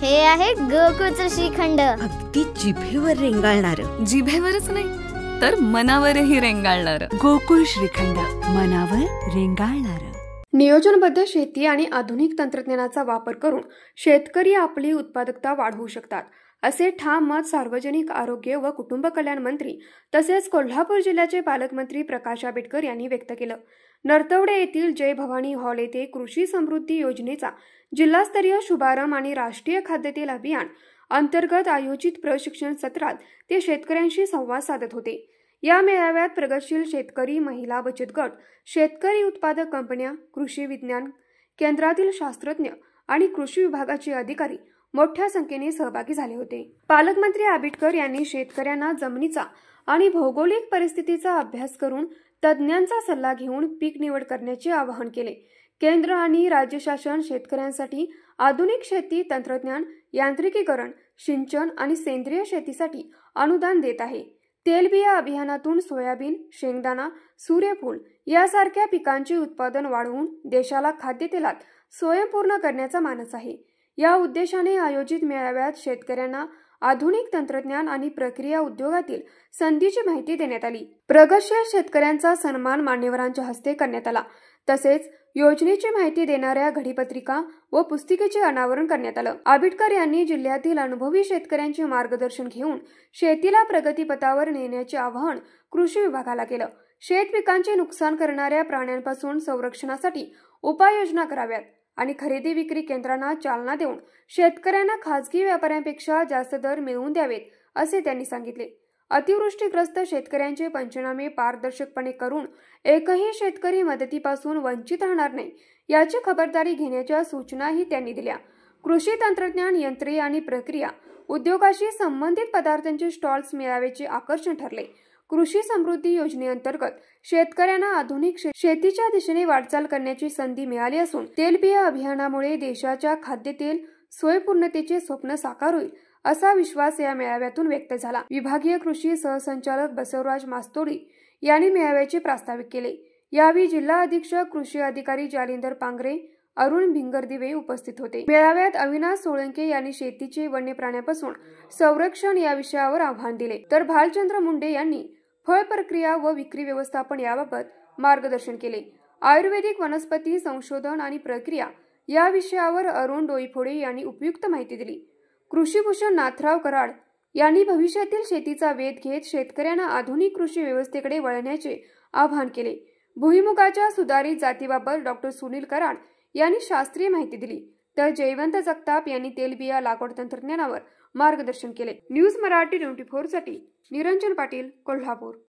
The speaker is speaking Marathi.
हे आहे गोकुळचं श्रीखंड, अगदी जिभेवर रेंगाळणार. जिभेवरच नाही तर मनावरही रेंगाळणार. गोकुळ श्रीखंड, मनावर रेंगाळणार. नियोजनबद्ध शेती आणि आधुनिक तंत्रज्ञानाचा वापर करून शेतकरी आपली उत्पादकता वाढवू शकतात, असे ठाम मत सार्वजनिक आरोग्य व कुटुंब कल्याण मंत्री तसेच कोल्हापूर जिल्ह्याचे पालकमंत्री प्रकाश आंबेडकर यांनी व्यक्त केलं. नरतवडे येथील जय भवानी हॉल येथे कृषी समृद्धी योजनेचा जिल्हास्तरीय शुभारंभ आणि राष्ट्रीय खाद्यतेल अभियान अंतर्गत आयोजित प्रशिक्षण सत्रात ते शेतकऱ्यांशी संवाद साधत होते. या मेळाव्यात प्रगतशील शेतकरी, महिला बचत गट, शेतकरी उत्पादक कंपन्या, कृषी विज्ञान केंद्रातील शास्त्रज्ञ आणि कृषी विभागाचे अधिकारी मोठ्या संख्येने सहभागी झाले होते. पालकमंत्री आंबेडकर यांनी शेतकऱ्यांना जमिनीचा आणि भौगोलिक परिस्थितीचा अभ्यास करून तज्ज्ञांचा सल्ला घेऊन पीक निवड करण्याचे आवाहन केले. केंद्र आणि राज्य शासन शेतकऱ्यांसाठी आधुनिक शेती तंत्रज्ञान, यांत्रिकीकरण, सिंचन आणि सेंद्रिय शेतीसाठी अनुदान देत आहे. तेलबिया अभियानातून सोयाबीन, शेंगदाणा, सूर्यफूल यासारख्या पिकांचे उत्पादन वाढवून देशाला खाद्यतेलात स्वयंपूर्ण करण्याचा मानस आहे. या उद्देशाने आयोजित मेळाव्यात शेतकऱ्यांना आधुनिक तंत्रज्ञान आणि प्रक्रिया उद्योगातील संधीची माहिती देण्यात आली. प्रगतशील शेतकऱ्यांचा सन्मान मान्यवरांच्या हस्ते करण्यात आला. तसेच योजनेची माहिती देणाऱ्या घडीपत्रिका व पुस्तिकेचे अनावरण करण्यात आलं. आंबेडकर यांनी जिल्ह्यातील अनुभवी शेतकऱ्यांचे मार्गदर्शन घेऊन शेतीला प्रगतीपथावर नेण्याचे आवाहन कृषी विभागाला केलं. शेत पिकांचे नुकसान करणाऱ्या प्राण्यांपासून संरक्षणासाठी उपाययोजना कराव्यात आणि खरेदी विक्री केंद्रांना चालना देऊन शेतकऱ्यांना खासगी व्यापाऱ्यांपेक्षा जास्त दर मिळवून द्यावेत, असे त्यांनी सांगितले. अतिवृष्टीग्रस्त शेतकऱ्यांचे पंचनामे पारदर्शकपणे करून एकही शेतकरी मदतीपासून वंचित राहणार नाही याची खबरदारी घेण्याच्या सूचनाही त्यांनी दिल्या. कृषी तंत्रज्ञान, यंत्रे आणि प्रक्रिया उद्योगाशी संबंधित पदार्थांचे स्टॉल्स मेळाव्याचे आकर्षण ठरले. कृषी समृद्धी योजनेअंतर्गत शेतकऱ्यांना आधुनिक शेतीच्या दिशेने वाटचाल करण्याची संधी मिळाली असून तेलबिया अभियानामुळे देशाच्या खाद्यतेल स्वयंपूर्णतेचे स्वप्न साकार होईल, असा विश्वास या मेळाव्यातून व्यक्त झाला. विभागीय कृषी सहसंचालक बसवराज मास्तोडी यांनी मेळाव्याचे प्रास्ताविक केले. यावेळी जिल्हा अधीक्षक कृषी अधिकारी जालिंदर पांगरे, अरुण भिंगरदिवे उपस्थित होते. मेळाव्यात अविनाश सोळंके यांनी शेतीचे वन्य प्राण्यापासून संरक्षण या विषयावर आव्हान दिले, तर भालचंद्र मुंडे यांनी फळ प्रक्रिया व विक्री व्यवस्थापन याबाबत मार्गदर्शन केले. आयुर्वेदिक वनस्पती संशोधन आणि प्रक्रिया या विषयावर अरुण डोईफोडे यांनी उपयुक्त माहिती दिली. कृषीभूषण नाथराव कराड यांनी भविष्यातील शेतीचा वेध घेत शेतकऱ्यांना आधुनिक कृषी व्यवस्थेकडे वळण्याचे आवाहन केले. भुईमुगाच्या सुधारित जातीबाबत डॉक्टर सुनील कराड यांनी शास्त्रीय माहिती दिली, तर जयवंत जगताप यांनी तेलबिया लागवड तंत्रज्ञानावर मार्गदर्शन केले. न्यूज मराठी 24 साठी निरंजन पाटील, कोल्हापूर.